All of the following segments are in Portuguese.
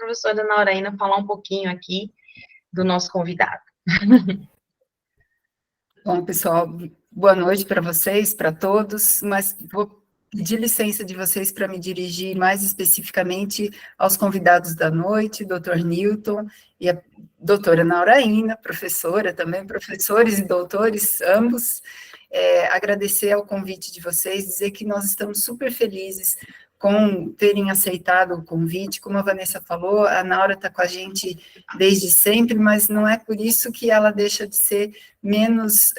professora Nauraína falar um pouquinho aqui do nosso convidado. Bom, pessoal, boa noite para vocês, para todos, mas vou pedir licença de vocês para me dirigir mais especificamente aos convidados da noite, Dr. Newton e a doutora Nauraína, professora também, professores e doutores, ambos. Agradecer ao convite de vocês, dizer que nós estamos super felizes com terem aceitado o convite. Como a Vanessa falou, a Naura está com a gente desde sempre, mas não é por isso que ela deixa de ser menos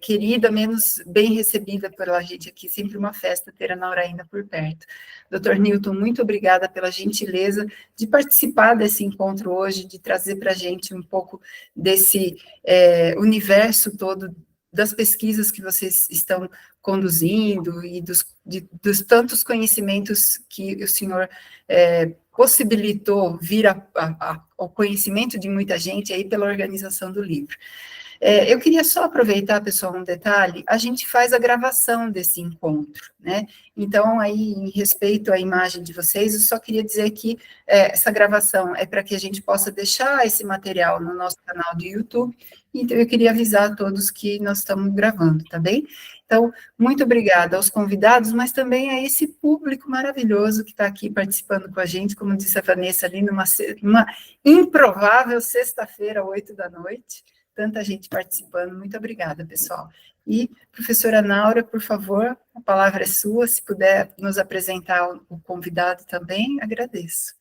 querida, menos bem recebida pela gente aqui. Sempre uma festa ter a Nauraína por perto. Dr. Newton, muito obrigada pela gentileza de participar desse encontro hoje, de trazer para a gente um pouco desse universo todo das pesquisas que vocês estão conduzindo e dos tantos conhecimentos que o senhor possibilitou vir ao conhecimento de muita gente aí pela organização do livro. Eu queria só aproveitar, pessoal, um detalhe, a gente faz a gravação desse encontro, né? Então, aí, em respeito à imagem de vocês, eu só queria dizer que essa gravação é para que a gente possa deixar esse material no nosso canal do YouTube, então eu queria avisar a todos que nós estamos gravando, tá bem? Então, muito obrigada aos convidados, mas também a esse público maravilhoso que está aqui participando com a gente, como disse a Vanessa ali, numa improvável sexta-feira, 20h, tanta gente participando. Muito obrigada, pessoal. E, professora Naura, por favor, a palavra é sua, se puder nos apresentar o convidado também, agradeço.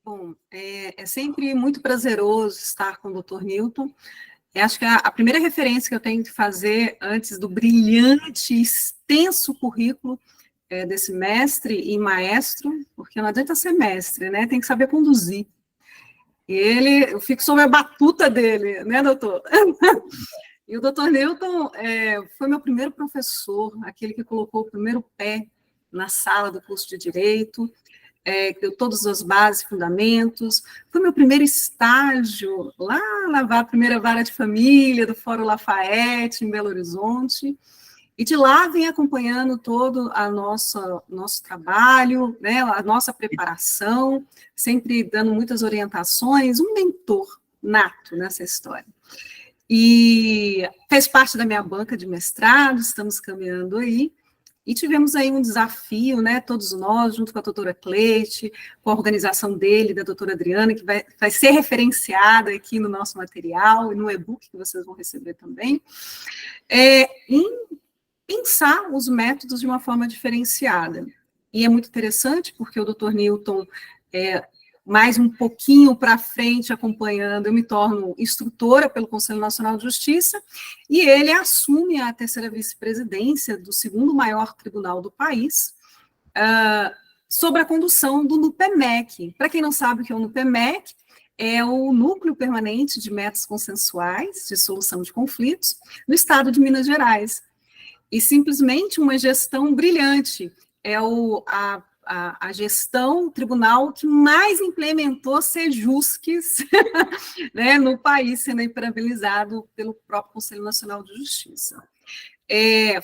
Bom, é sempre muito prazeroso estar com o Dr. Newton. Eu acho que a primeira referência que eu tenho que fazer antes do brilhante, extenso currículo desse mestre e maestro, porque não adianta ser mestre, né? Tem que saber conduzir. Eu fico sob a batuta dele, né, doutor? E o doutor Newton foi meu primeiro professor, aquele que colocou o primeiro pé na sala do curso de Direito, deu todas as bases e fundamentos, foi meu primeiro estágio lá na primeira vara de família do Fórum Lafayette, em Belo Horizonte, e de lá vem acompanhando todo nosso trabalho, né, a nossa preparação, sempre dando muitas orientações, um mentor nato nessa história. E fez parte da minha banca de mestrado, estamos caminhando aí, e tivemos aí um desafio, né, todos nós, junto com a doutora Cleide, com a organização dele, da doutora Adriana, que vai ser referenciada aqui no nosso material, e no e-book que vocês vão receber também, em pensar os métodos de uma forma diferenciada. E é muito interessante, porque o doutor Newton, mais um pouquinho para frente, acompanhando, eu me torno instrutora pelo Conselho Nacional de Justiça, e ele assume a terceira vice-presidência do segundo maior tribunal do país, sobre a condução do NUPEMEC. Para quem não sabe o que é o NUPEMEC, é o Núcleo Permanente de Métodos Consensuais de Solução de Conflitos no estado de Minas Gerais. E simplesmente uma gestão brilhante. É a gestão tribunal que mais implementou sejusques né, no país, sendo imperabilizado pelo próprio Conselho Nacional de Justiça.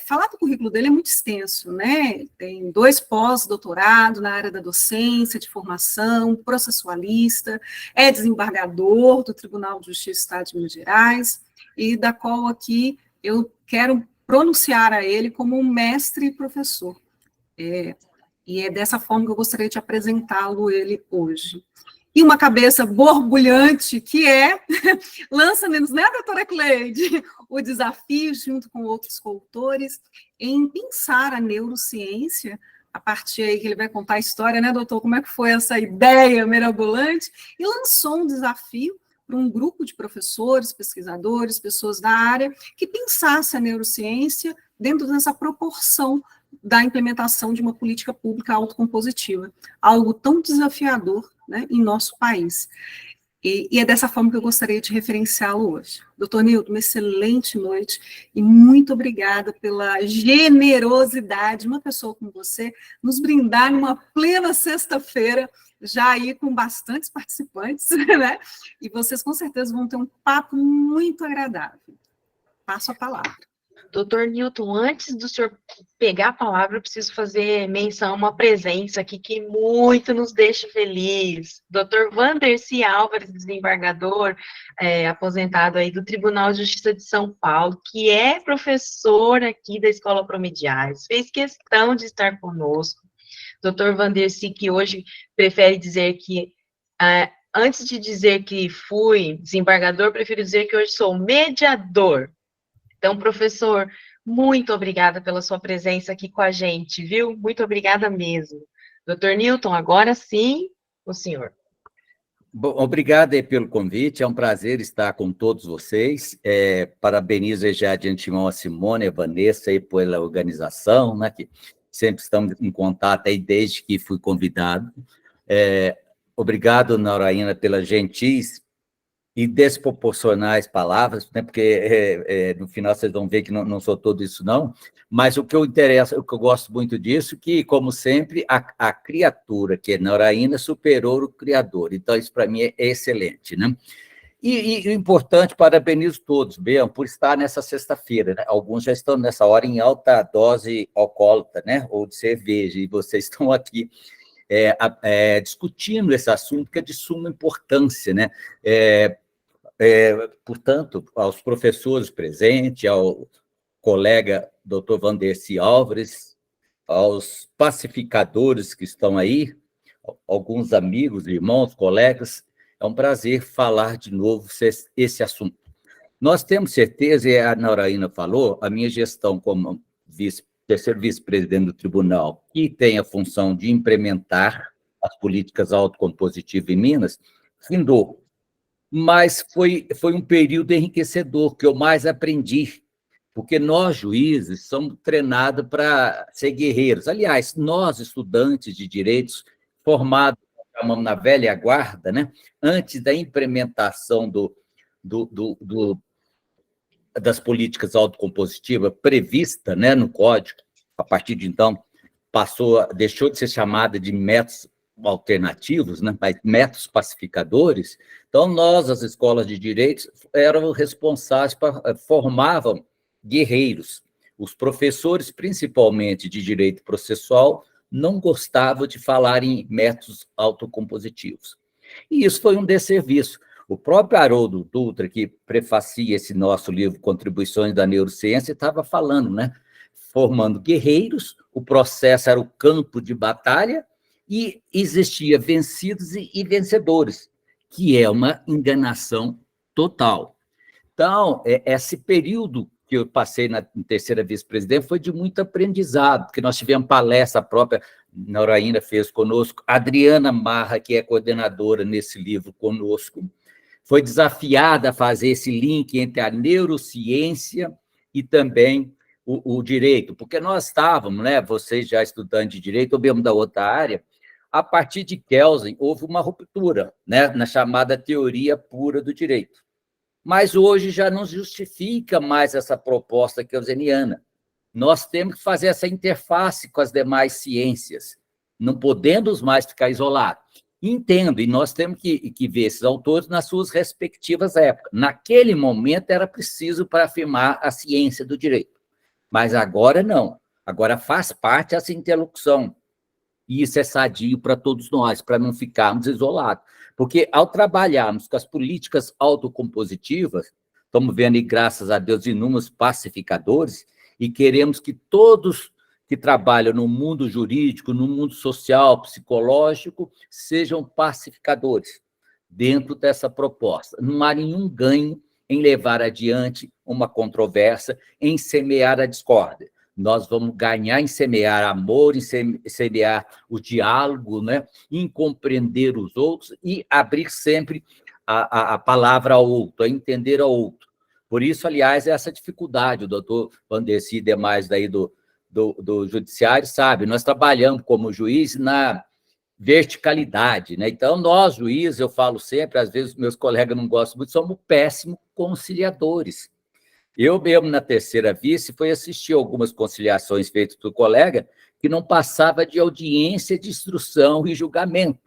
Falar do currículo dele é muito extenso, né? Tem 2 pós-doutorado na área da docência, de formação, processualista, é desembargador do Tribunal de Justiça do Estado de Minas Gerais, e da qual aqui eu quero pronunciar a ele como um mestre e professor. E é dessa forma que eu gostaria de apresentá-lo ele hoje. E uma cabeça borbulhante que lança-nos, né, doutora Cleide, o desafio, junto com outros coautores, em pensar a neurociência, a partir aí que ele vai contar a história, né, doutor, como é que foi essa ideia mirabolante, e lançou um desafio para um grupo de professores, pesquisadores, pessoas da área, que pensasse a neurociência dentro dessa proporção da implementação de uma política pública autocompositiva, algo tão desafiador, né, em nosso país. E é dessa forma que eu gostaria de referenciá-lo hoje. Doutor Newton, uma excelente noite e muito obrigada pela generosidade de uma pessoa como você nos brindar numa plena sexta-feira, já aí com bastantes participantes, né? E vocês com certeza vão ter um papo muito agradável. Passo a palavra. Doutor Newton, antes do senhor pegar a palavra, eu preciso fazer menção a uma presença aqui que muito nos deixa feliz. Doutor Wandercy Álvares, desembargador, aposentado aí do Tribunal de Justiça de São Paulo, que é professor aqui da Escola Promediais, fez questão de estar conosco. Doutor Wandercy, que hoje prefere dizer que, antes de dizer que fui desembargador, prefiro dizer que hoje sou mediador. Então, professor, muito obrigada pela sua presença aqui com a gente, viu? Muito obrigada mesmo. Doutor Newton, agora sim, o senhor. Bom, obrigado aí pelo convite, é um prazer estar com todos vocês. Parabenizo já de antemão a Simone e a Vanessa aí pela organização, né, que sempre estamos em contato aí desde que fui convidado. Obrigado, Noraína, pelas gentis e desproporcionais palavras, né, porque no final vocês vão ver que não sou tudo isso, não, mas o que eu gosto muito disso, que, como sempre, a criatura, que é Noraína, superou o criador, então isso para mim é excelente, né? E o importante, parabenizo todos, bem, por estar nessa sexta-feira, né? Alguns já estão nessa hora em alta dose alcoólatra, né, ou de cerveja, e vocês estão aqui discutindo esse assunto que é de suma importância, né? Portanto, aos professores presentes, ao colega Dr. Wandercy Álvares, aos pacificadores que estão aí, alguns amigos, irmãos, colegas, é um prazer falar de novo esse assunto. Nós temos certeza, e a Noraína falou, a minha gestão como terceiro vice-presidente do tribunal, que tem a função de implementar as políticas autocompositivas em Minas, findou. Mas foi um período enriquecedor, que eu mais aprendi, porque nós, juízes, somos treinados para ser guerreiros. Aliás, nós, estudantes de direitos, formados, chamamos na velha guarda, né? Antes da implementação das políticas autocompositivas prevista, né, no Código, a partir de então, deixou de ser chamada de métodos alternativos, né, mas métodos pacificadores. Então, nós, as escolas de direitos, éramos responsáveis, formavam guerreiros. Os professores, principalmente de direito processual, não gostavam de falar em métodos autocompositivos. E isso foi um desserviço. O próprio Haroldo Dutra, que prefacia esse nosso livro, Contribuições da Neurociência, estava falando, né? Formando guerreiros, o processo era o campo de batalha, e existia vencidos e vencedores, que é uma enganação total. Então, esse período que eu passei na terceira vice-presidente foi de muito aprendizado, porque nós tivemos palestra, a própria Noraína fez conosco, a Adriana Marra, que é coordenadora nesse livro conosco, foi desafiada a fazer esse link entre a neurociência e também o direito, porque nós estávamos, né, vocês já estudantes de direito, ou mesmo da outra área, a partir de Kelsen, houve uma ruptura, né, na chamada teoria pura do direito. Mas hoje já não justifica mais essa proposta kelseniana. Nós temos que fazer essa interface com as demais ciências, não podemos mais ficar isolados. Entendo, e nós temos que ver esses autores nas suas respectivas épocas. Naquele momento era preciso para afirmar a ciência do direito, mas agora não. Agora faz parte essa interlocução. E isso é sadio para todos nós, para não ficarmos isolados. Porque, ao trabalharmos com as políticas autocompositivas, estamos vendo, e graças a Deus, inúmeros pacificadores, e queremos que todos que trabalham no mundo jurídico, no mundo social, psicológico, sejam pacificadores dentro dessa proposta. Não há nenhum ganho em levar adiante uma controvérsia, em semear a discórdia. Nós vamos ganhar em semear amor, em semear o diálogo, né? Em compreender os outros e abrir sempre a palavra ao outro, a entender ao outro. Por isso, aliás, essa dificuldade, o doutor Wandercy e demais daí do judiciário, sabe? Nós trabalhamos como juiz na verticalidade, né? Então, nós, juízes, eu falo sempre, às vezes meus colegas não gostam muito, somos péssimos conciliadores. Eu mesmo, na terceira vice, fui assistir algumas conciliações feitas por colega que não passava de audiência de instrução e julgamento.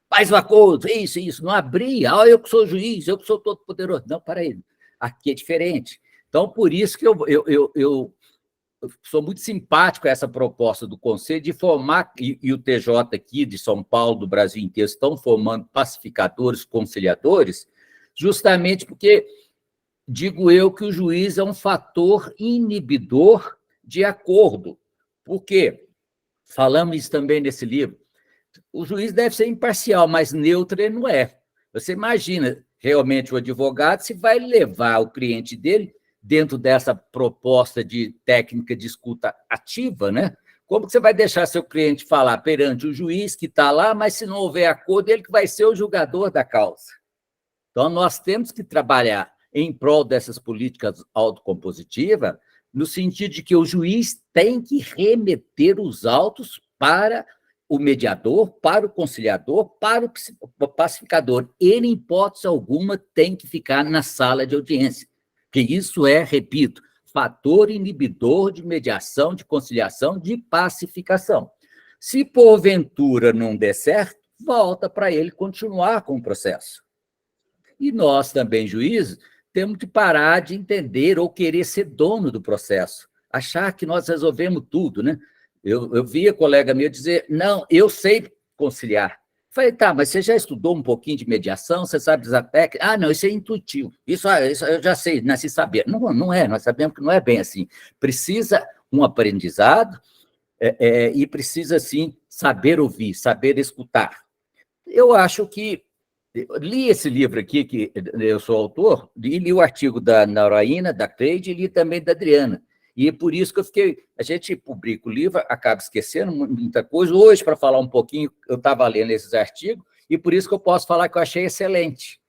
Faz uma coisa, isso, não abria. Eu que sou juiz, eu que sou todo poderoso. Não, para aí, aqui é diferente. Então, por isso que eu sou muito simpático a essa proposta do Conselho de formar, e o TJ aqui de São Paulo, do Brasil inteiro, estão formando pacificadores, conciliadores, justamente porque, digo eu, que o juiz é um fator inibidor de acordo. Por quê? Falamos isso também nesse livro. O juiz deve ser imparcial, mas neutro ele não é. Você imagina, realmente, o advogado se vai levar o cliente dele dentro dessa proposta de técnica de escuta ativa, né? Como que você vai deixar seu cliente falar perante o juiz que está lá, mas se não houver acordo, ele que vai ser o julgador da causa. Então, nós temos que trabalhar em prol dessas políticas autocompositivas, no sentido de que o juiz tem que remeter os autos para o mediador, para o conciliador, para o pacificador. Ele, em hipótese alguma, tem que ficar na sala de audiência. Porque isso é, repito, fator inibidor de mediação, de conciliação, de pacificação. Se porventura não der certo, volta para ele continuar com o processo. E nós também, juízes, temos que parar de entender ou querer ser dono do processo, achar que nós resolvemos tudo, né? Eu via colega meu dizer, não, eu sei conciliar. Falei, tá, mas você já estudou um pouquinho de mediação, você sabe essa técnica? Ah, não, isso é intuitivo, isso eu já sei, nasci sabendo. Não é, nós sabemos que não é bem assim. Precisa um aprendizado e precisa, sim, saber ouvir, saber escutar. Eu acho que eu li esse livro aqui, que eu sou autor, li o artigo da Nauraína, da Cleide, e li também da Adriana. E é por isso que eu fiquei... A gente publica o livro, acaba esquecendo muita coisa. Hoje, para falar um pouquinho, eu estava lendo esses artigos, e por isso que eu posso falar que eu achei excelente.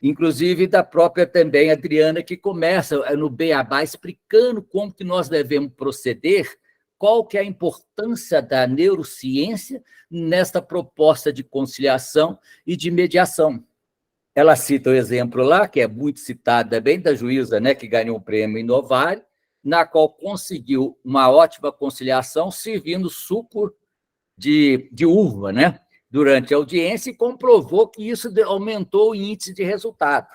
Inclusive da própria também Adriana, que começa no Beabá explicando como que nós devemos proceder, qual que é a importância da neurociência nesta proposta de conciliação e de mediação. Ela cita o exemplo lá, que é muito citado também, da juíza, né, que ganhou o prêmio Inovari, na qual conseguiu uma ótima conciliação servindo suco de uva, né, durante a audiência, e comprovou que isso aumentou o índice de resultado.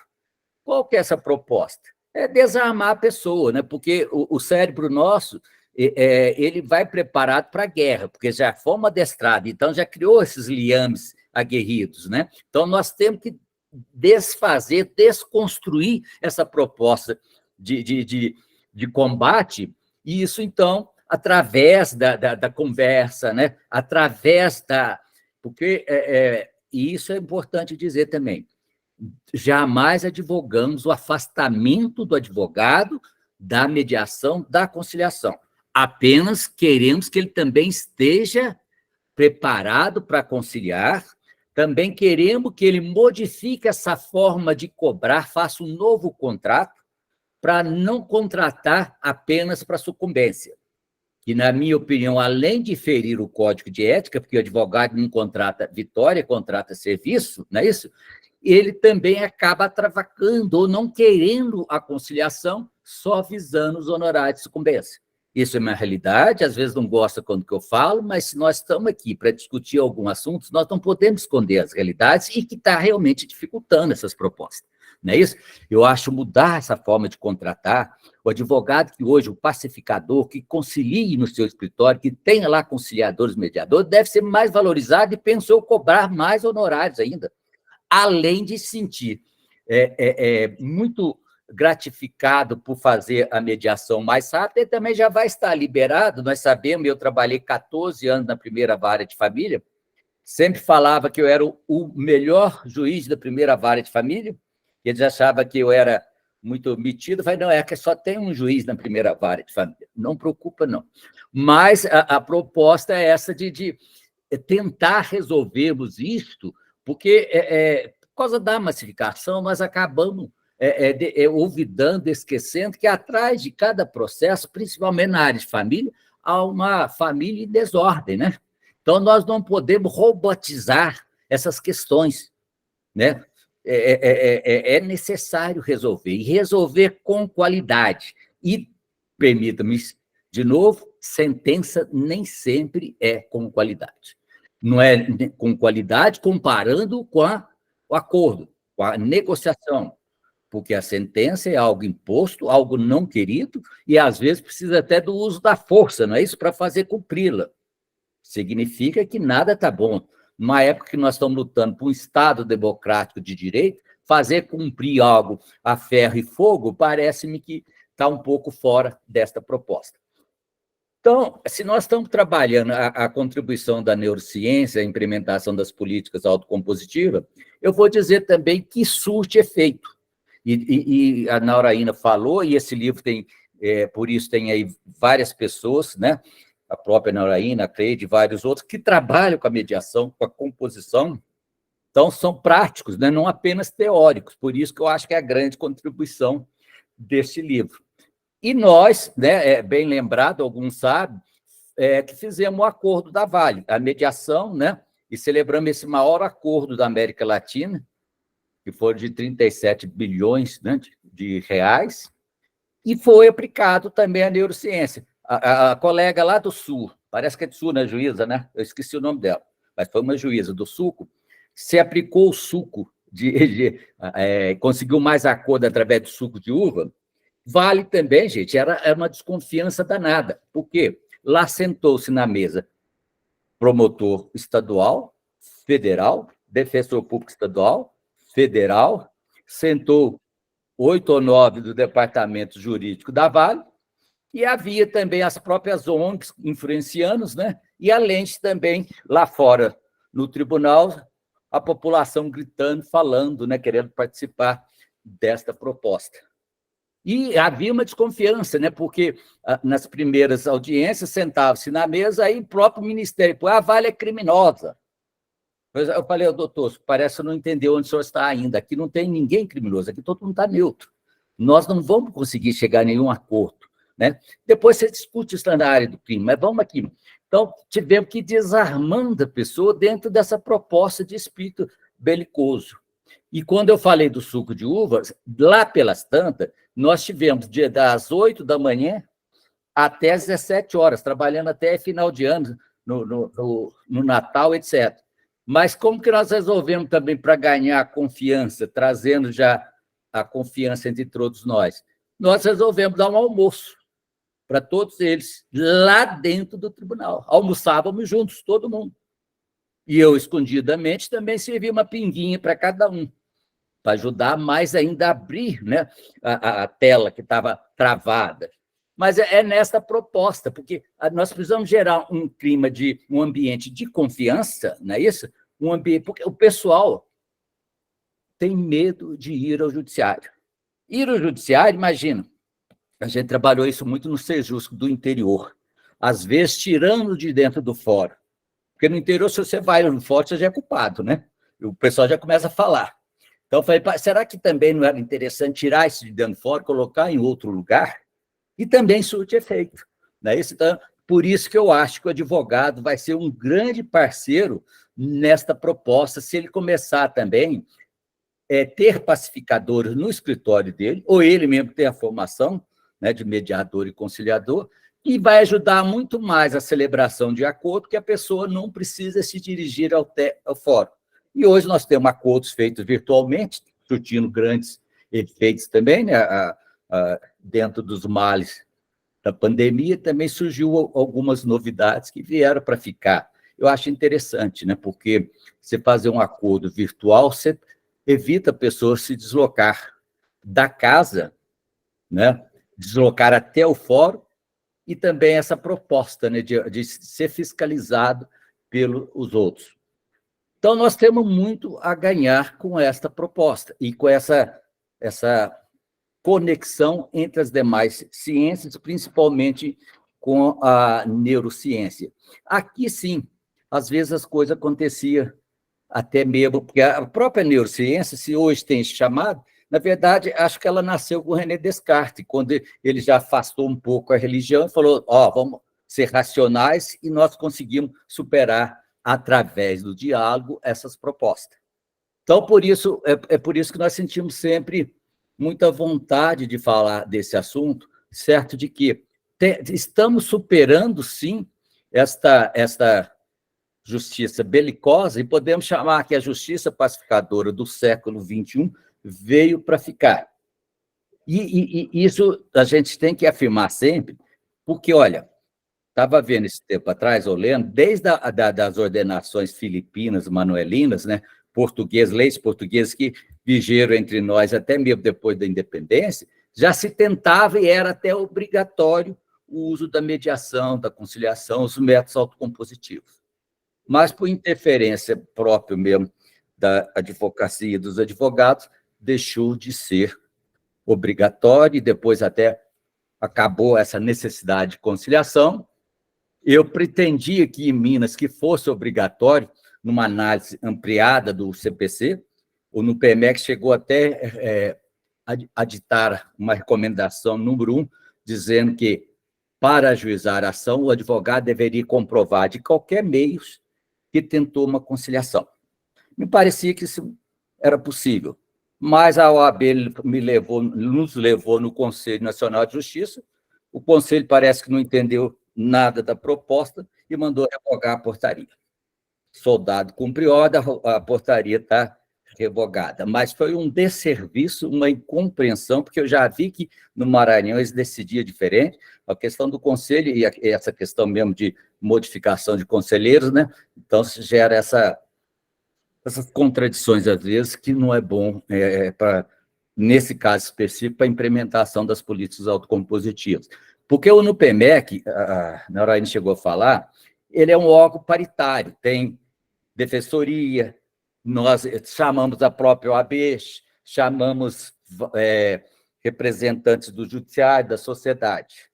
Qual que é essa proposta? É desarmar a pessoa, né, porque o cérebro nosso... ele vai preparado para a guerra, porque já fomos adestrados, então já criou esses liames aguerridos, né? Então, nós temos que desfazer, desconstruir essa proposta de combate, e isso, então, através da conversa, né? Através da... Porque, e isso é importante dizer também, jamais advogamos o afastamento do advogado da mediação, da conciliação. Apenas queremos que ele também esteja preparado para conciliar, também queremos que ele modifique essa forma de cobrar, faça um novo contrato, para não contratar apenas para sucumbência. Que, na minha opinião, além de ferir o Código de Ética, porque o advogado não contrata vitória, contrata serviço, não é isso? Ele também acaba travacando ou não querendo a conciliação, só visando os honorários de sucumbência. Isso é uma realidade, às vezes não gosta quando que eu falo, mas se nós estamos aqui para discutir algum assunto, nós não podemos esconder as realidades e que está realmente dificultando essas propostas. Não é isso? Eu acho mudar essa forma de contratar, o advogado que hoje, o pacificador, que concilie no seu escritório, que tenha lá conciliadores, mediadores, deve ser mais valorizado e pensou cobrar mais honorários ainda, além de se sentir muito gratificado por fazer a mediação mais rápida, ele também já vai estar liberado. Nós sabemos, eu trabalhei 14 anos na primeira vara de família, sempre falava que eu era o melhor juiz da primeira vara de família, eles achavam que eu era muito metido, eu falei, não, é que só tem um juiz na primeira vara de família, não preocupa, não. Mas a proposta é essa de tentar resolvermos isto, porque por causa da massificação, nós acabamos olvidando, esquecendo que atrás de cada processo, principalmente na área de família, há uma família em desordem, né? Então, nós não podemos robotizar essas questões, né? É necessário resolver, e resolver com qualidade. E, permita-me, de novo, sentença nem sempre é com qualidade. Não é com qualidade comparando com o acordo, com a negociação. porque a sentença é algo imposto, algo não querido, e às vezes precisa até do uso da força, não é isso? Para fazer cumpri-la. Significa que nada está bom. Numa época que nós estamos lutando por um Estado democrático de direito, fazer cumprir algo a ferro e fogo parece-me que está um pouco fora desta proposta. Então, se nós estamos trabalhando a contribuição da neurociência, a implementação das políticas autocompositivas, eu vou dizer também que surte efeito. E a Nauraína falou, e esse livro tem, por isso tem aí várias pessoas, né? A própria Nauraína, a Cleide, vários outros, que trabalham com a mediação, com a composição, então são práticos, né? Não apenas teóricos, por isso que eu acho que é a grande contribuição deste livro. E nós, né, bem lembrado, alguns sabem, que fizemos o acordo da Vale, a mediação, né, e celebramos esse maior acordo da América Latina, que foi de 37 bilhões, né, de reais, e foi aplicado também a neurociência. A colega lá do Sul, parece que é do Sul, né, juíza, né? Eu esqueci o nome dela, mas foi uma juíza do suco, se aplicou o suco, conseguiu mais acordo através do suco de uva. Vale também, gente, era uma desconfiança danada. Por quê? Lá sentou-se na mesa promotor estadual, federal, defensor público estadual, federal, sentou 8 ou 9 do departamento jurídico da Vale, e havia também as próprias ONGs influenciando, né? E além de também, lá fora, no tribunal, a população gritando, falando, né? Querendo participar desta proposta. E havia uma desconfiança, né? Porque nas primeiras audiências sentava-se na mesa, aí o próprio Ministério, a Vale é criminosa. Eu falei, doutor, parece que não entendeu onde o senhor está ainda. Aqui não tem ninguém criminoso, aqui todo mundo está neutro. Nós não vamos conseguir chegar a nenhum acordo, né? Depois você discute isso na área do crime, mas vamos aqui. Então, tivemos que ir desarmando a pessoa dentro dessa proposta de espírito belicoso. E quando eu falei do suco de uvas, lá pelas tantas, nós tivemos das 8 da manhã até as 17 horas, trabalhando até final de ano, no Natal, etc. Mas como que nós resolvemos também para ganhar a confiança, trazendo já a confiança entre todos nós? Nós resolvemos dar um almoço para todos eles, lá dentro do tribunal. Almoçávamos juntos, todo mundo. E eu, escondidamente, também servi uma pinguinha para cada um, para ajudar mais ainda a abrir, né, a tela que estava travada. Mas é nesta proposta, porque nós precisamos gerar um clima um ambiente de confiança, não é isso? Um ambiente, porque o pessoal tem medo de ir ao judiciário. Ir ao judiciário, imagina, a gente trabalhou isso muito no Sejusco do interior, às vezes tirando de dentro do fórum. Porque no interior, se você vai no fórum, você já é culpado, né? O pessoal já começa a falar. Então, eu falei, será que também não era interessante tirar isso de dentro do fórum, colocar em outro lugar? E também surte efeito. Não é isso? Então, por isso que eu acho que o advogado vai ser um grande parceiro nesta proposta, se ele começar também ter pacificadores no escritório dele, ou ele mesmo ter a formação, né, de mediador e conciliador, e vai ajudar muito mais a celebração de acordo, que a pessoa não precisa se dirigir ao fórum. E hoje nós temos acordos feitos virtualmente, surtindo grandes efeitos também, né? Dentro dos males da pandemia, também surgiu algumas novidades que vieram para ficar. Eu acho interessante, né? Porque você fazer um acordo virtual, você evita a pessoa se deslocar da casa, né? Deslocar até o fórum, e também essa proposta, né, de ser fiscalizado pelos outros. Então, nós temos muito a ganhar com esta proposta e com essa conexão entre as demais ciências, principalmente com a neurociência. Aqui, sim, às vezes as coisas aconteciam até mesmo, porque a própria neurociência, se hoje tem esse chamado, na verdade, acho que ela nasceu com René Descartes, quando ele já afastou um pouco a religião e falou, vamos ser racionais, e nós conseguimos superar, através do diálogo, essas propostas. Então, por isso que nós sentimos sempre muita vontade de falar desse assunto, certo de que estamos superando, sim, esta justiça belicosa, e podemos chamar que a justiça pacificadora do século XXI veio para ficar. E isso a gente tem que afirmar sempre, porque, olha, estava vendo esse tempo atrás, ou lendo, desde das ordenações filipinas, manuelinas, né, leis portuguesas que vigeram entre nós até mesmo depois da independência, já se tentava e era até obrigatório o uso da mediação, da conciliação, os métodos autocompositivos. Mas, por interferência própria mesmo da advocacia e dos advogados, deixou de ser obrigatório e depois até acabou essa necessidade de conciliação. Eu pretendia que em Minas que fosse obrigatório, numa análise ampliada do CPC, o NUPEMEC chegou até a ditar uma recomendação número 1, dizendo que, para ajuizar a ação, o advogado deveria comprovar de qualquer meio que tentou uma conciliação. Me parecia que isso era possível, mas a OAB nos levou no Conselho Nacional de Justiça, o Conselho parece que não entendeu nada da proposta e mandou revogar a portaria. Soldado cumpriu ordem, a portaria está revogada, mas foi um desserviço, uma incompreensão, porque eu já vi que no Maranhão eles decidiam diferente, a questão do conselho e essa questão mesmo de modificação de conselheiros, né? Então, se gera essas contradições, às vezes, que não é bom, nesse caso específico, para a implementação das políticas autocompositivas. Porque o NUPEMEC, a Noraine chegou a falar, ele é um órgão paritário, tem defensoria, nós chamamos a própria OAB, chamamos representantes do judiciário, da sociedade.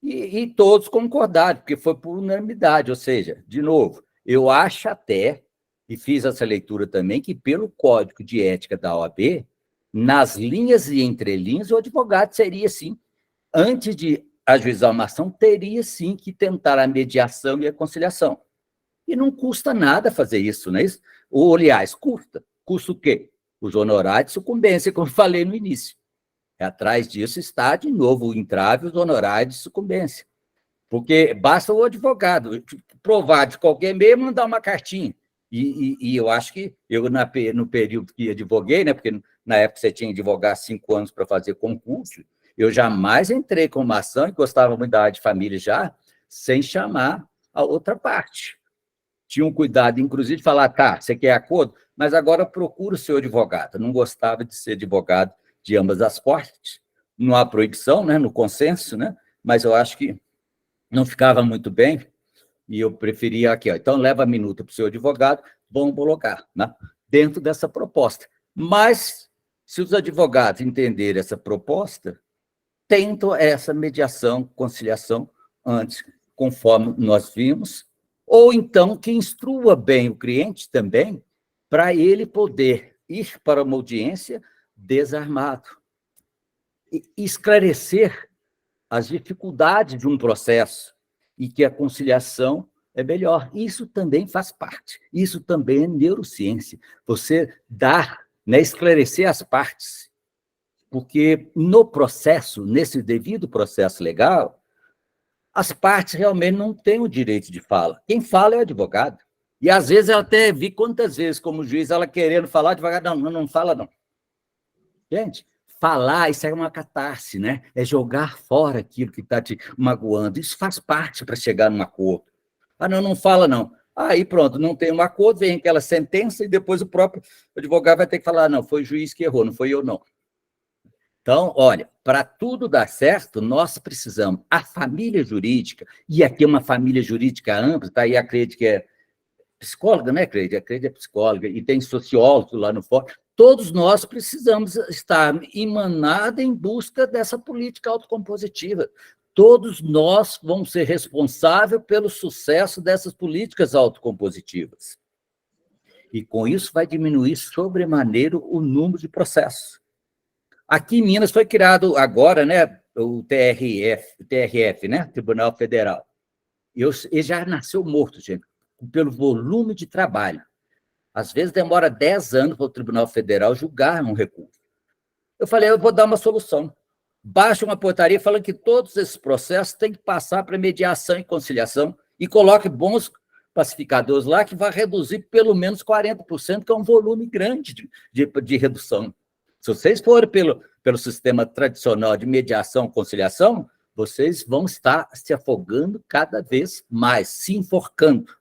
E todos concordaram, porque foi por unanimidade, ou seja, de novo, eu acho até, e fiz essa leitura também, que pelo Código de Ética da OAB, nas linhas e entrelinhas, o advogado seria, sim, antes de ajuizar uma ação, teria, sim, que tentar a mediação e a conciliação. E não custa nada fazer isso, não é isso? Ou, aliás, custa. Custa o quê? Os honorários de sucumbência, como eu falei no início. Atrás disso está, de novo, o entrave, os honorários de sucumbência. Porque basta o advogado provar de qualquer meio, mandar uma cartinha. E eu acho que eu, no período que advoguei, né, porque na época você tinha que advogar 5 anos para fazer concurso, eu jamais entrei com uma ação, e gostava muito da área de família já, sem chamar a outra parte. Tinha um cuidado, inclusive, de falar, tá, você quer acordo, mas agora procura o seu advogado. Eu não gostava de ser advogado de ambas as partes. Não há proibição, né, no consenso, né, mas eu acho que não ficava muito bem, e eu preferia aqui, ó, então leva a minuta para o seu advogado, vão homologar, né, dentro dessa proposta. Mas, se os advogados entenderem essa proposta, tentam essa mediação, conciliação antes, conforme nós vimos, ou então que instrua bem o cliente também, para ele poder ir para uma audiência desarmado e esclarecer as dificuldades de um processo e que a conciliação é melhor. Isso também faz parte, isso também é neurociência. Você dar, né, esclarecer as partes, porque no processo, nesse devido processo legal, as partes realmente não têm o direito de fala. Quem fala é o advogado. E, às vezes, eu até vi quantas vezes, como juiz, ela querendo falar, o advogado, não fala, não. Gente, falar, isso é uma catarse, né? É jogar fora aquilo que está te magoando. Isso faz parte para chegar num acordo. Ah, não fala, não. Aí, pronto, não tem um acordo, vem aquela sentença e depois o próprio advogado vai ter que falar, não, foi o juiz que errou, não foi eu, não. Então, olha, para tudo dar certo, nós precisamos, a família jurídica, e aqui é uma família jurídica ampla, tá aí a Cleide, que é psicóloga, né, Cleide? A Cleide é psicóloga, e tem sociólogo lá no fórum. Todos nós precisamos estar emanados em busca dessa política autocompositiva. Todos nós vamos ser responsáveis pelo sucesso dessas políticas autocompositivas. E com isso vai diminuir sobremaneira o número de processos. Aqui em Minas foi criado agora, né, o TRF, né, Tribunal Federal. Ele já nasceu morto, gente, pelo volume de trabalho. Às vezes demora 10 anos para o Tribunal Federal julgar um recurso. Eu falei, eu vou dar uma solução. Baixa uma portaria falando que todos esses processos têm que passar para mediação e conciliação e coloque bons pacificadores lá que vai reduzir pelo menos 40%, que é um volume grande de redução. Se vocês forem pelo sistema tradicional de mediação, conciliação, vocês vão estar se afogando cada vez mais, se enforcando.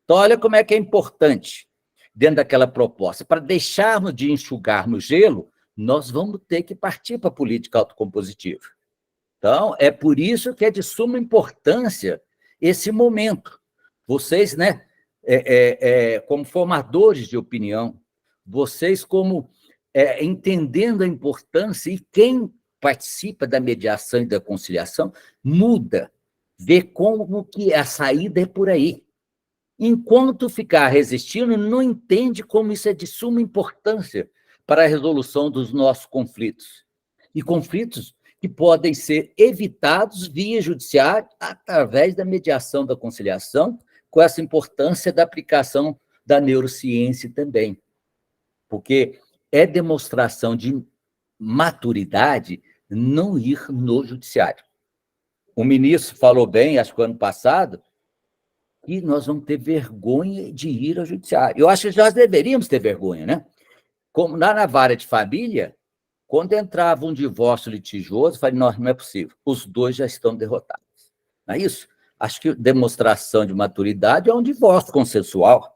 Então, olha como é que é importante, dentro daquela proposta. Para deixarmos de enxugar no gelo, nós vamos ter que partir para a política autocompositiva. Então, é por isso que é de suma importância esse momento. Vocês, né, como formadores de opinião, vocês como entendendo a importância, e quem participa da mediação e da conciliação muda, vê como que a saída é por aí. Enquanto ficar resistindo, não entende como isso é de suma importância para a resolução dos nossos conflitos. E conflitos que podem ser evitados via judiciário através da mediação, da conciliação, com essa importância da aplicação da neurociência também. Porque é demonstração de maturidade não ir no judiciário. O ministro falou bem, acho que ano passado, que nós vamos ter vergonha de ir ao judiciário. Eu acho que nós deveríamos ter vergonha, né? Como lá na vara de família, quando entrava um divórcio litigioso, eu falei, não é possível, os dois já estão derrotados. Não é isso? Acho que demonstração de maturidade é um divórcio consensual.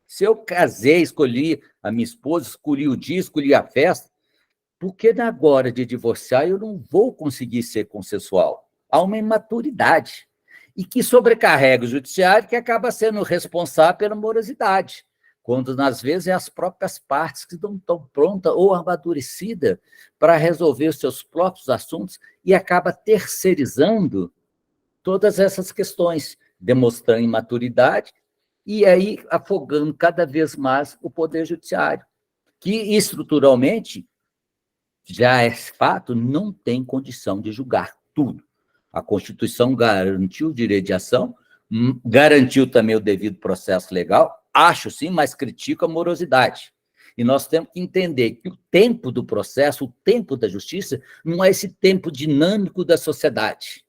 Se eu casei, escolhi a minha esposa, escolhi o dia, escolhi a festa, porque na hora de divorciar eu não vou conseguir ser consensual. Há uma imaturidade. E que sobrecarrega o judiciário, que acaba sendo responsável pela morosidade, quando, às vezes, é as próprias partes que não estão prontas ou amadurecidas para resolver os seus próprios assuntos e acaba terceirizando todas essas questões, demonstrando imaturidade e aí afogando cada vez mais o Poder Judiciário, que, estruturalmente, já é fato, não tem condição de julgar tudo. A Constituição garantiu o direito de ação, garantiu também o devido processo legal, acho sim, mas critico a morosidade. E nós temos que entender que o tempo do processo, o tempo da justiça, não é esse tempo dinâmico da sociedade.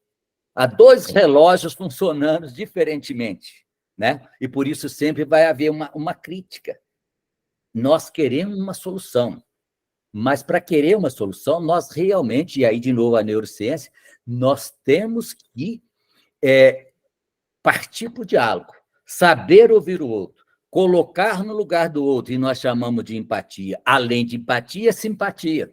Há dois relógios funcionando diferentemente, né? E por isso sempre vai haver uma crítica. Nós queremos uma solução, mas para querer uma solução, nós realmente, e aí de novo a neurociência, nós temos que partir para o diálogo, saber ouvir o outro, colocar no lugar do outro, e nós chamamos de empatia. Além de empatia, simpatia.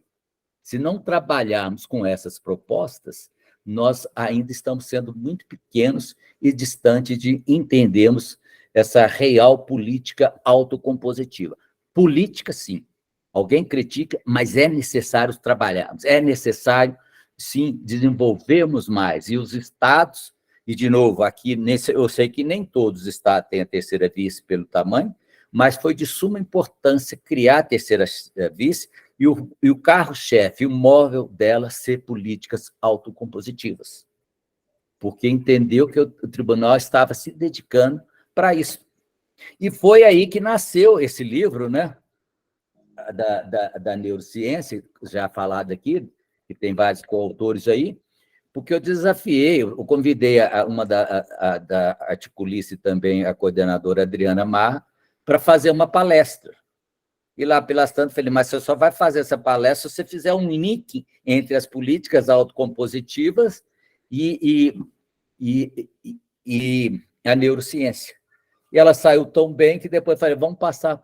Se não trabalharmos com essas propostas, nós ainda estamos sendo muito pequenos e distantes de entendermos essa real política autocompositiva. Política, sim. Alguém critica, mas é necessário trabalharmos, é necessário, sim, desenvolvermos mais. E os estados, e, de novo, aqui, eu sei que nem todos os estados têm a terceira vice pelo tamanho, mas foi de suma importância criar a terceira vice e o carro-chefe, o móvel dela ser políticas autocompositivas. Porque entendeu que o tribunal estava se dedicando para isso. E foi aí que nasceu esse livro, né? Da neurociência, já falado aqui, que tem vários coautores aí, porque eu desafiei, eu convidei uma da articulice também, a coordenadora Adriana Marra, para fazer uma palestra. E lá pelas tantas, falei, mas você só vai fazer essa palestra se você fizer um link entre as políticas autocompositivas e a neurociência. E ela saiu tão bem que depois falei, vamos passar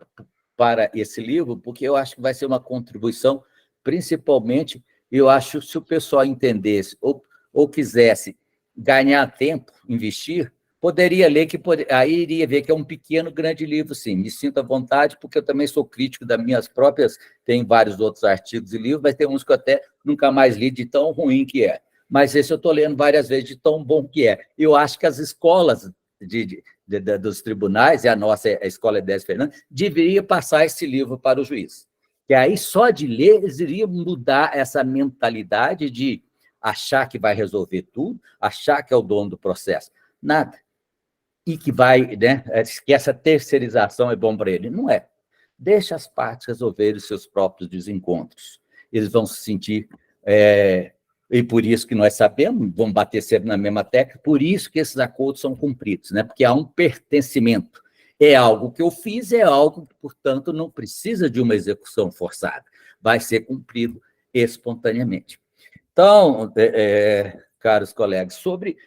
para esse livro, porque eu acho que vai ser uma contribuição, principalmente, eu acho, se o pessoal entendesse ou quisesse ganhar tempo, investir, poderia ler, aí iria ver que é um pequeno, grande livro, sim. Me sinto à vontade, porque eu também sou crítico das minhas próprias, tem vários outros artigos e livros, mas tem uns que eu até nunca mais li de tão ruim que é. Mas esse eu estou lendo várias vezes de tão bom que é. Eu acho que as escolas dos tribunais, e a nossa a Escola Décio Fernandes, deveria passar esse livro para o juiz. Que aí, só de ler, eles iriam mudar essa mentalidade de achar que vai resolver tudo, achar que é o dono do processo. Nada. E que vai, né, que essa terceirização é bom para ele. Não é. Deixa as partes resolverem os seus próprios desencontros. Eles vão se sentir... e por isso que nós sabemos, vamos bater sempre na mesma tecla, por isso que esses acordos são cumpridos, né? Porque há um pertencimento. É algo que eu fiz, é algo que, portanto, não precisa de uma execução forçada. vai ser cumprido espontaneamente. Então, caros colegas, sobre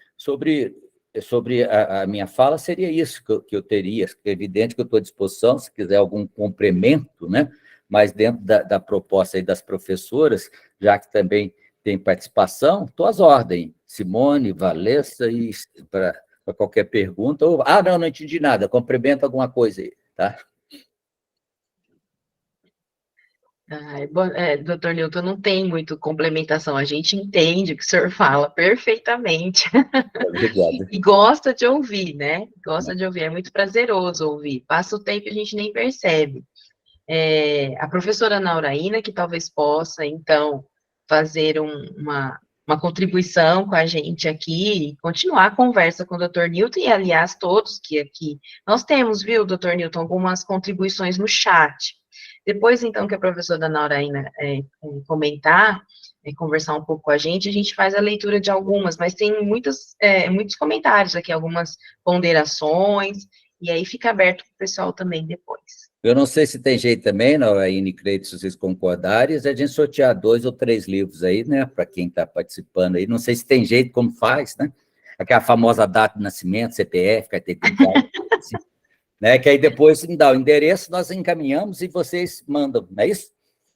a minha fala, seria isso que eu teria. É evidente que eu estou à disposição, se quiser algum complemento, né? Mas dentro da proposta aí das professoras, já que também tem participação, estou às ordens. Simone, Valessa, e para qualquer pergunta. Não entendi nada, complementa alguma coisa aí, tá? Doutor Newton, não tem muito complementação, a gente entende o que o senhor fala perfeitamente. Obrigado. E gosta de ouvir, né? Gosta de ouvir, é muito prazeroso ouvir. Passa o tempo e a gente nem percebe. A professora Nauraína, que talvez possa, então, fazer uma contribuição com a gente aqui e continuar a conversa com o doutor Newton, e, aliás, todos que aqui. Nós temos, viu, doutor Newton, algumas contribuições no chat. Depois, então, que a professora Nauraína comentar, conversar um pouco com a gente faz a leitura de algumas, mas tem muitos comentários aqui, algumas ponderações, e aí fica aberto para o pessoal também depois. Eu não sei se tem jeito também, Nauraína e Cleide, se vocês concordarem, a gente sortear 2 ou 3 livros aí, né, para quem está participando aí. Não sei se tem jeito, como faz, né? Aquela famosa data de nascimento, CPF, carteira de identidade, assim, né? Que aí depois me dá o endereço, nós encaminhamos e vocês mandam, não é isso?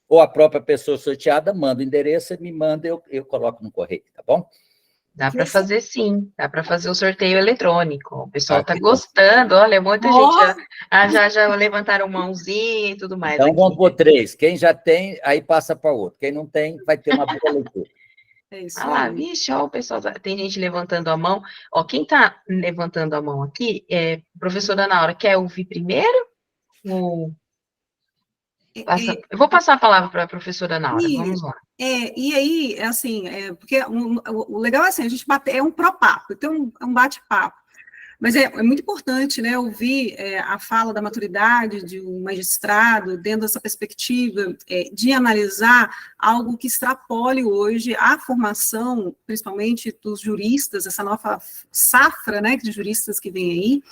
Ou a própria pessoa sorteada manda o endereço, me manda, eu coloco no correio, tá bom? Dá para fazer sim, dá para fazer o sorteio eletrônico. O pessoal está que gostando, olha, muita gente já levantaram mãozinha e tudo mais. Então, aqui, vamos por 3. Quem já tem, aí passa para o outro. Quem não tem, vai ter uma boa leitura. É isso aí. Vixe, ó, o pessoal, tem gente levantando a mão. Ó, quem está levantando a mão aqui, professora Naura, quer ouvir primeiro? Eu vou passar a palavra para a professora Naura, vamos lá. E aí, assim, porque o legal é assim, a gente é um pró-papo, então é um bate-papo. Mas é muito importante, né, ouvir a fala da maturidade de um magistrado dentro dessa perspectiva de analisar algo que extrapole hoje a formação, principalmente dos juristas, essa nova safra, né, de juristas que vem aí.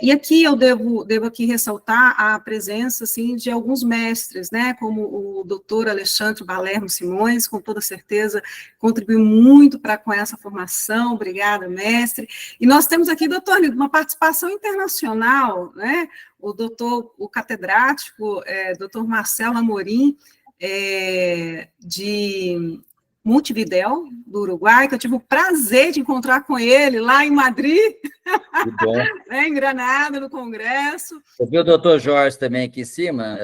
E aqui eu devo aqui ressaltar a presença, assim, de alguns mestres, né, como o doutor Alexandre Balermo Simões, com toda certeza contribuiu muito com essa formação, obrigada, mestre. E nós temos aqui, doutor Nildo, uma participação internacional, né, o catedrático, doutor Marcelo Amorim, de Montevidéu, do Uruguai, que eu tive o prazer de encontrar com ele lá em Madrid, Que bom. Em Granada, no Congresso. Eu vi o doutor Jorge também aqui em cima.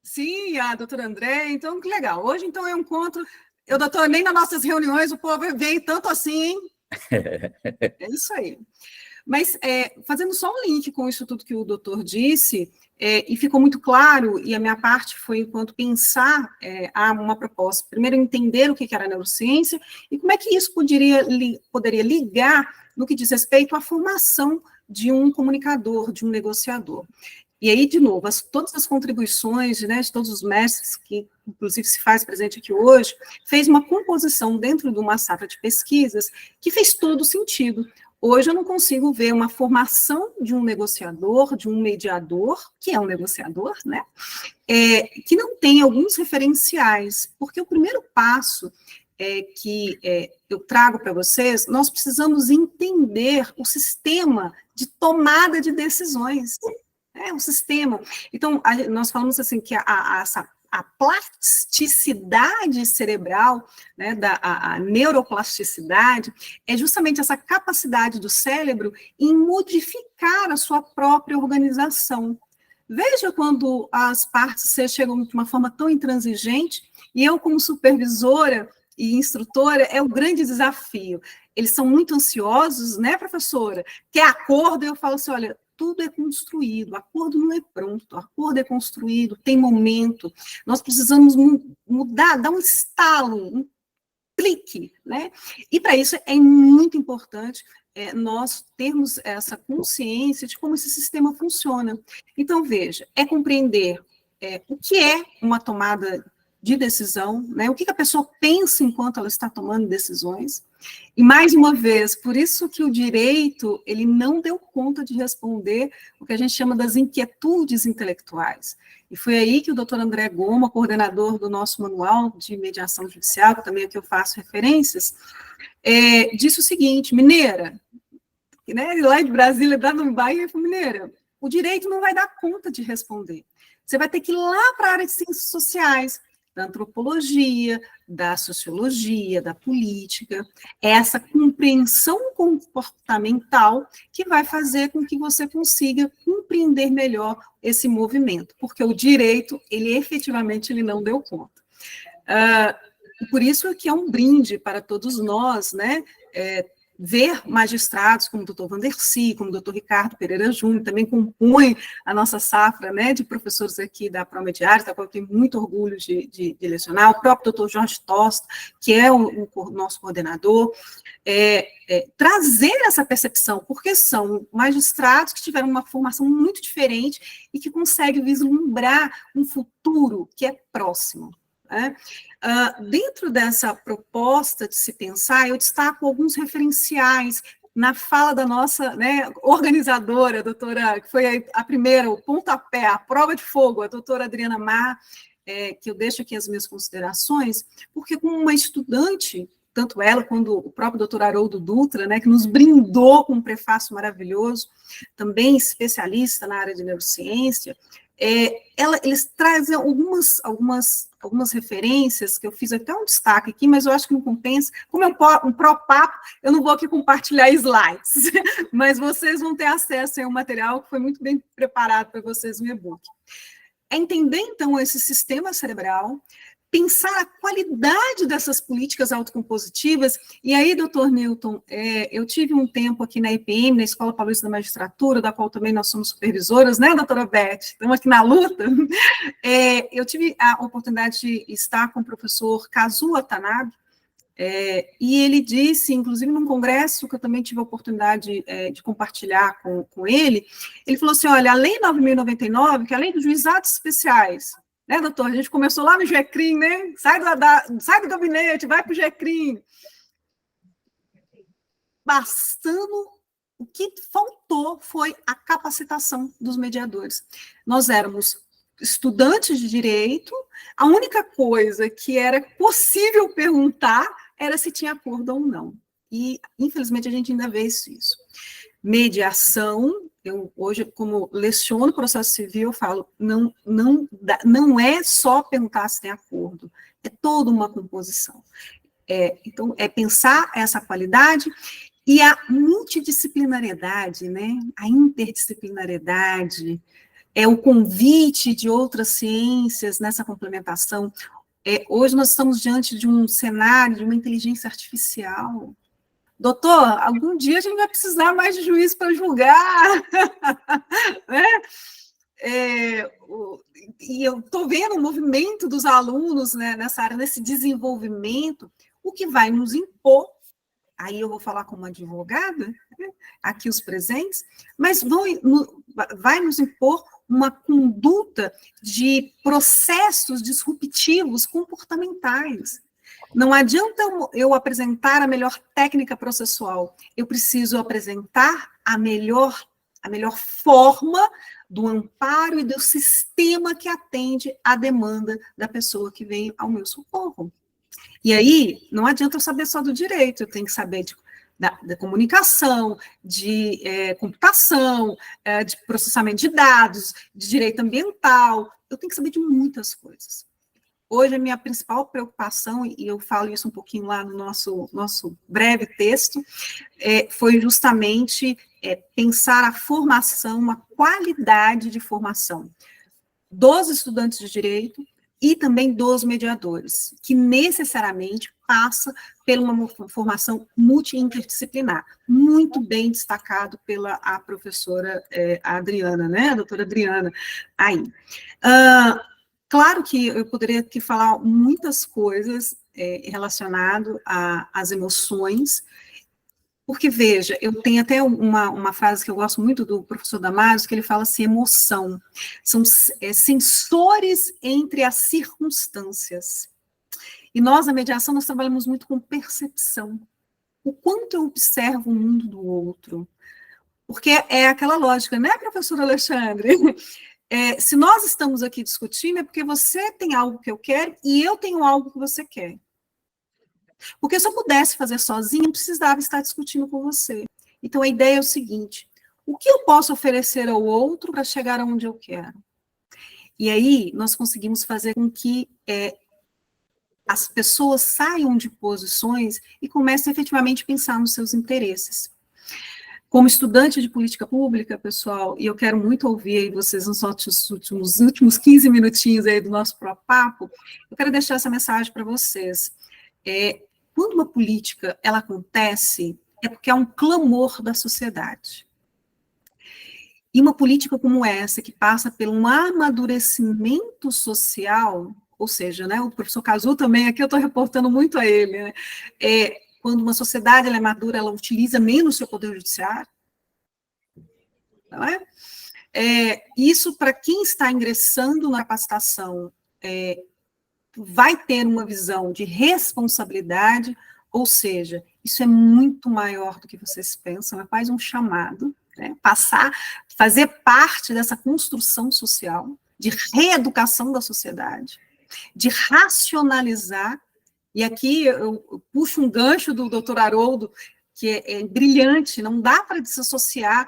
Sim, a doutora André, então, que legal. Hoje, então, eu encontro... doutor, nem nas nossas reuniões o povo vem tanto assim, hein? É isso aí. Mas, fazendo só um link com isso tudo que o doutor disse, e ficou muito claro, e a minha parte foi, enquanto pensar uma proposta, primeiro entender o que era a neurociência, e como é que isso poderia ligar no que diz respeito à formação de um comunicador, de um negociador. E aí, de novo, todas as contribuições, né, de todos os mestres, que inclusive se faz presente aqui hoje, fez uma composição dentro de uma safra de pesquisas que fez todo sentido. Hoje eu não consigo ver uma formação de um negociador, de um mediador, que é um negociador, né, que não tem alguns referenciais, porque o primeiro passo que eu trago para vocês, nós precisamos entender o sistema de tomada de decisões. Um sistema. Então, nós falamos assim que a plasticidade cerebral, né, a neuroplasticidade, é justamente essa capacidade do cérebro em modificar a sua própria organização. Veja quando as partes chegam de uma forma tão intransigente, e eu, como supervisora e instrutora, é o grande desafio. Eles são muito ansiosos, né, professora? Quer acordo? Eu falo assim, olha, tudo é construído, acordo não é pronto, acordo é construído, tem momento, nós precisamos mudar, dar um estalo, um clique, né? E para isso é muito importante nós termos essa consciência de como esse sistema funciona. Então, veja, compreender o que é uma tomada de decisão, né? O que a pessoa pensa enquanto ela está tomando decisões. E, mais uma vez, por isso que o direito, ele não deu conta de responder o que a gente chama das inquietudes intelectuais. E foi aí que o doutor André Goma, coordenador do nosso manual de mediação judicial, que também aqui eu faço referências, disse o seguinte: Mineira, né, lá de Brasília, da Bahia, Mineira, o direito não vai dar conta de responder. Você vai ter que ir lá para a área de ciências sociais, da antropologia, da sociologia, da política, essa compreensão comportamental que vai fazer com que você consiga compreender melhor esse movimento, porque o direito, ele efetivamente ele não deu conta. Por isso que é um brinde para todos nós, né, ver magistrados como o doutor Vandercy, como o doutor Ricardo Pereira Júnior, também compõe a nossa safra, né, de professores aqui da Promediária, da qual eu tenho muito orgulho de lecionar, o próprio doutor Jorge Tosta, que é o nosso coordenador, trazer essa percepção, porque são magistrados que tiveram uma formação muito diferente e que conseguem vislumbrar um futuro que é próximo. Dentro dessa proposta de se pensar, eu destaco alguns referenciais na fala da nossa, né, organizadora, a doutora, que foi a primeira, o pontapé, a prova de fogo, a doutora Adriana Mar, que eu deixo aqui as minhas considerações, porque como uma estudante, tanto ela quanto o próprio doutor Haroldo Dutra, né, que nos brindou com um prefácio maravilhoso, também especialista na área de neurociência, eles trazem algumas referências, que eu fiz até um destaque aqui, mas eu acho que não compensa. Como é um pró-papo, eu não vou aqui compartilhar slides, mas vocês vão ter acesso a um material que foi muito bem preparado para vocês no e-book. Entender, então, esse sistema cerebral, pensar a qualidade dessas políticas autocompositivas, e aí, doutor Newton, eu tive um tempo aqui na IPM, na Escola Paulista da Magistratura, da qual também nós somos supervisoras, né, doutora Beth? Estamos aqui na luta. Eu tive a oportunidade de estar com o professor Kazuo Watanabe, e ele disse, inclusive num congresso que eu também tive a oportunidade de compartilhar com ele, ele falou assim, olha, a Lei 9.099, que é a Lei dos Juizados Especiais, né, doutor? A gente começou lá no GECRIM, né? Sai do gabinete, vai para o GECRIM. Bastando, o que faltou foi a capacitação dos mediadores. Nós éramos estudantes de direito, a única coisa que era possível perguntar era se tinha acordo ou não. E, infelizmente, a gente ainda vê isso. Mediação, eu hoje, como leciono processo civil, eu falo, não é só perguntar se tem acordo, é toda uma composição. Então, é pensar essa qualidade e a multidisciplinariedade, né? A interdisciplinariedade, o convite de outras ciências nessa complementação. Hoje nós estamos diante de um cenário de uma inteligência artificial. Doutor, algum dia a gente vai precisar mais de juiz para julgar, né? E eu estou vendo o movimento dos alunos, né, nessa área, nesse desenvolvimento, o que vai nos impor, aí eu vou falar como advogada, né, aqui os presentes, mas vai nos impor uma conduta de processos disruptivos comportamentais. Não adianta eu apresentar a melhor técnica processual, eu preciso apresentar a melhor forma do amparo e do sistema que atende à demanda da pessoa que vem ao meu socorro. E aí, não adianta eu saber só do direito, eu tenho que saber da comunicação, de computação, de processamento de dados, de direito ambiental, eu tenho que saber de muitas coisas. Hoje, a minha principal preocupação, e eu falo isso um pouquinho lá no nosso breve texto, foi justamente pensar a formação, uma qualidade de formação dos estudantes de direito e também dos mediadores, que necessariamente passa por uma formação multi-interdisciplinar, muito bem destacado pela professora Adriana, né, a doutora Adriana, aí. Claro que eu poderia aqui falar muitas coisas relacionadas às emoções, Porque, veja, eu tenho até uma frase que eu gosto muito do professor Damaso, que ele fala assim, emoção. São sensores entre as circunstâncias. E nós, na mediação, nós trabalhamos muito com percepção. O quanto eu observo o mundo do outro. Porque é aquela lógica, né, professor Alexandre? Se nós estamos aqui discutindo, é porque você tem algo que eu quero e eu tenho algo que você quer. Porque se eu pudesse fazer sozinha, não precisava estar discutindo com você. Então, a ideia é o seguinte, o que eu posso oferecer ao outro para chegar aonde eu quero? E aí, nós conseguimos fazer com que as pessoas saiam de posições e comecem efetivamente a pensar nos seus interesses. Como estudante de política pública, pessoal, e eu quero muito ouvir aí vocês nos últimos 15 minutinhos aí do nosso próprio papo, eu quero deixar essa mensagem para vocês. Quando uma política ela acontece, é porque há um clamor da sociedade. E uma política como essa, que passa por um amadurecimento social, ou seja, né, o professor Cazu também, aqui eu estou reportando muito a ele, né, quando uma sociedade ela é madura, ela utiliza menos o seu poder judiciário, não é? Isso, para quem está ingressando na capacitação, vai ter uma visão de responsabilidade, ou seja, isso é muito maior do que vocês pensam, é quase um chamado, né? Fazer parte dessa construção social, de reeducação da sociedade, de racionalizar, e aqui eu puxo um gancho do doutor Haroldo, que é brilhante, não dá para desassociar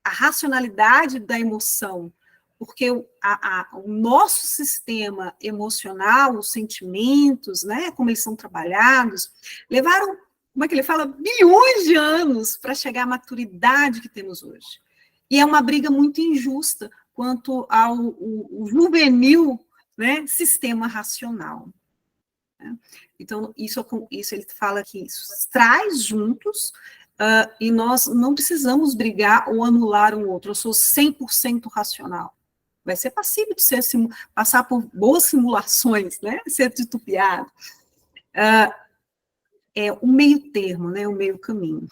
a racionalidade da emoção, porque o nosso sistema emocional, os sentimentos, né, como eles são trabalhados, levaram, como é que ele fala, bilhões de anos para chegar à maturidade que temos hoje. E é uma briga muito injusta quanto ao juvenil, né, sistema racional. Né? Então, isso ele fala que isso traz juntos, e nós não precisamos brigar ou anular um outro. Eu sou 100% racional. Vai ser passível de passar por boas simulações, né? Ser titubeado. O meio termo, né? O meio caminho.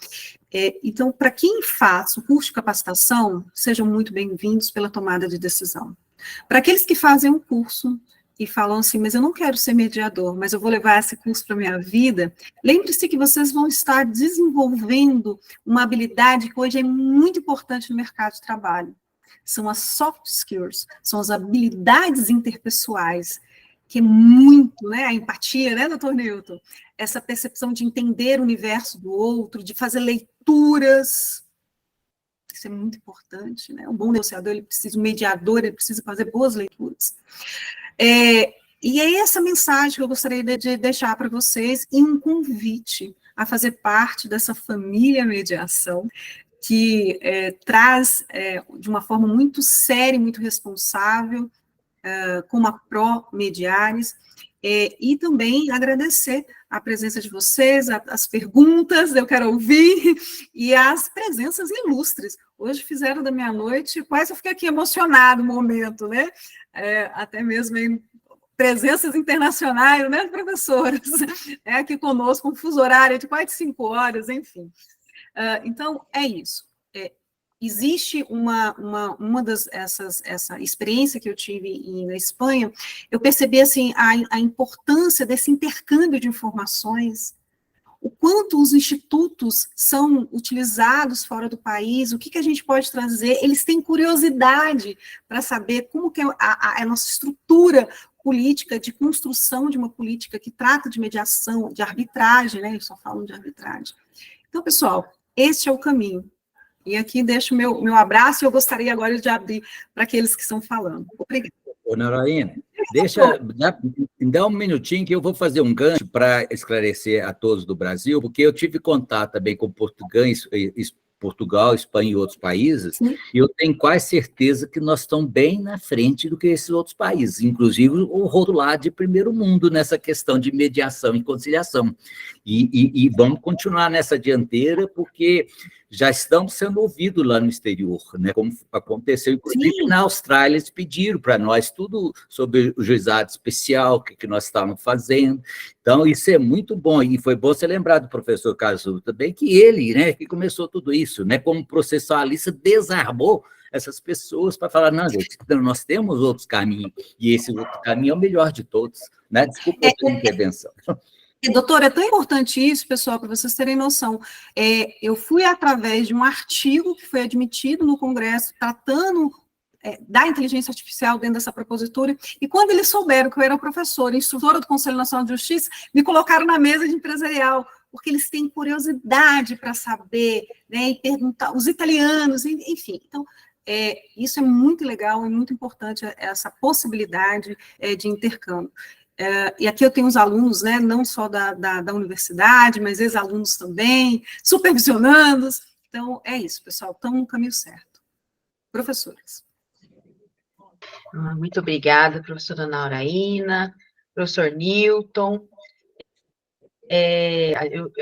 Então, para quem faz o curso de capacitação, sejam muito bem-vindos pela tomada de decisão. Para aqueles que fazem um curso e falam assim, mas eu não quero ser mediador, mas eu vou levar esse curso para a minha vida, lembre-se que vocês vão estar desenvolvendo uma habilidade que hoje é muito importante no mercado de trabalho. São as soft skills, são as habilidades interpessoais, que é muito, né, a empatia, né, doutor Newton? Essa percepção de entender o universo do outro, de fazer leituras, isso é muito importante, né? Um bom negociador, um mediador, ele precisa fazer boas leituras. E é essa mensagem que eu gostaria de deixar para vocês, e um convite a fazer parte dessa família mediação, que traz de uma forma muito séria e muito responsável, como a Pró-Mediares, e também agradecer a presença de vocês, as perguntas, eu quero ouvir, e as presenças ilustres. Hoje fizeram da minha noite, quase eu fiquei aqui emocionado no momento, né? Até mesmo em presenças internacionais, né, professoras? Aqui conosco, um fuso horário de quase 5 horas, enfim. Então, é isso. Existe essa experiência que eu tive na Espanha, eu percebi assim, a importância desse intercâmbio de informações, o quanto os institutos são utilizados fora do país, o que a gente pode trazer, eles têm curiosidade para saber como que é a nossa estrutura política, de construção de uma política que trata de mediação, de arbitragem, né, eles só falam de arbitragem. Então, pessoal, este é o caminho. E aqui deixo o meu abraço, e eu gostaria agora de abrir para aqueles que estão falando. Obrigada. Ô, Noraína, dá um minutinho que eu vou fazer um gancho para esclarecer a todos do Brasil, porque eu tive contato também com Portugal, Espanha e outros países, Sim. e eu tenho quase certeza que nós estamos bem na frente do que esses outros países, inclusive o rotulado de primeiro mundo nessa questão de mediação e conciliação. E vamos continuar nessa dianteira, porque já estamos sendo ouvidos lá no exterior, né? Como aconteceu, inclusive, Sim. na Austrália, eles pediram para nós tudo sobre o juizado especial, o que nós estávamos fazendo. Então, isso é muito bom, e foi bom você lembrar do professor Casulo também, que ele, né, que começou tudo isso, né, como processualista, desarmou essas pessoas para falar, não, gente, nós temos outros caminhos, e esse outro caminho é o melhor de todos, né? Desculpa a intervenção. Doutora, é tão importante isso, pessoal, para vocês terem noção. Eu fui através de um artigo que foi admitido no Congresso, tratando da inteligência artificial dentro dessa propositura, e quando eles souberam que eu era professora, instrutora do Conselho Nacional de Justiça, me colocaram na mesa de empresarial, porque eles têm curiosidade para saber, né, e perguntar, os italianos, enfim. Então, isso é muito legal e muito importante, essa possibilidade de intercâmbio. E aqui eu tenho os alunos, né, não só da universidade, mas ex-alunos também, supervisionandos. Então, é isso, pessoal, estamos no caminho certo. Professores. Muito obrigada, professora Nauraína, professor Newton.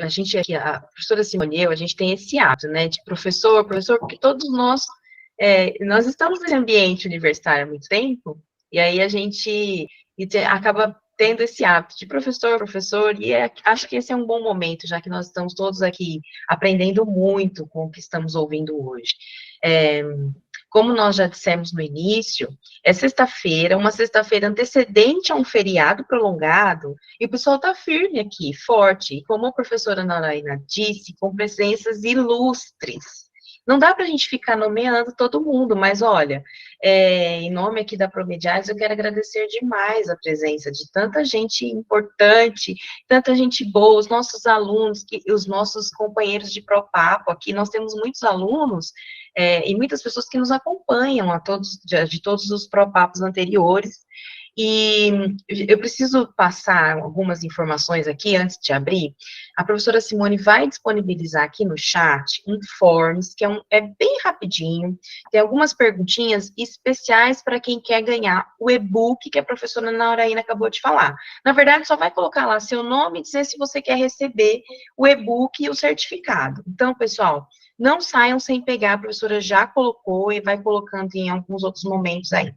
A gente aqui, a professora Simone e eu, a gente tem esse hábito, né, de professor, porque todos nós estamos nesse ambiente universitário há muito tempo, e aí a gente acaba tendo esse hábito de professor, e acho que esse é um bom momento, já que nós estamos todos aqui aprendendo muito com o que estamos ouvindo hoje. Como nós já dissemos no início, é sexta-feira, uma sexta-feira antecedente a um feriado prolongado, e o pessoal está firme aqui, forte, e como a professora Nauraína disse, com presenças ilustres. Não dá para a gente ficar nomeando todo mundo, mas olha, em nome aqui da Promediais, eu quero agradecer demais a presença de tanta gente importante, tanta gente boa, os nossos alunos, os nossos companheiros de Propapo aqui, nós temos muitos alunos e muitas pessoas que nos acompanham de todos os Propapos anteriores. E eu preciso passar algumas informações aqui, antes de abrir. A professora Simone vai disponibilizar aqui no chat um forms, que é bem rapidinho, tem algumas perguntinhas especiais para quem quer ganhar o e-book que a professora Nauraína acabou de falar. Na verdade, só vai colocar lá seu nome e dizer se você quer receber o e-book e o certificado. Então, pessoal, não saiam sem pegar, a professora já colocou e vai colocando em alguns outros momentos aí.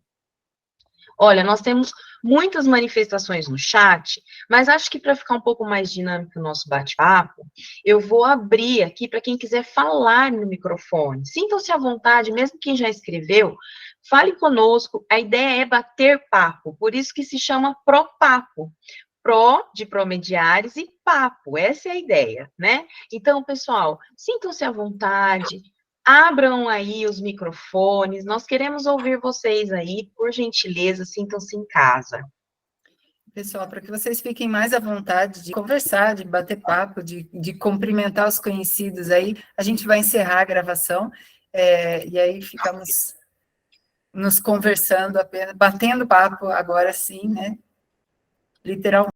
Olha, nós temos muitas manifestações no chat, mas acho que para ficar um pouco mais dinâmico o nosso bate-papo, eu vou abrir aqui para quem quiser falar no microfone. Sintam-se à vontade, mesmo quem já escreveu, fale conosco. A ideia é bater papo, por isso que se chama Propapo. Pro, de promediares, e papo, essa é a ideia, né? Então, pessoal, sintam-se à vontade, abram aí os microfones, nós queremos ouvir vocês aí, por gentileza, sintam-se em casa. Pessoal, para que vocês fiquem mais à vontade de conversar, de bater papo, de cumprimentar os conhecidos aí, a gente vai encerrar a gravação, e aí ficamos nos conversando apenas, batendo papo agora sim, né? Literalmente.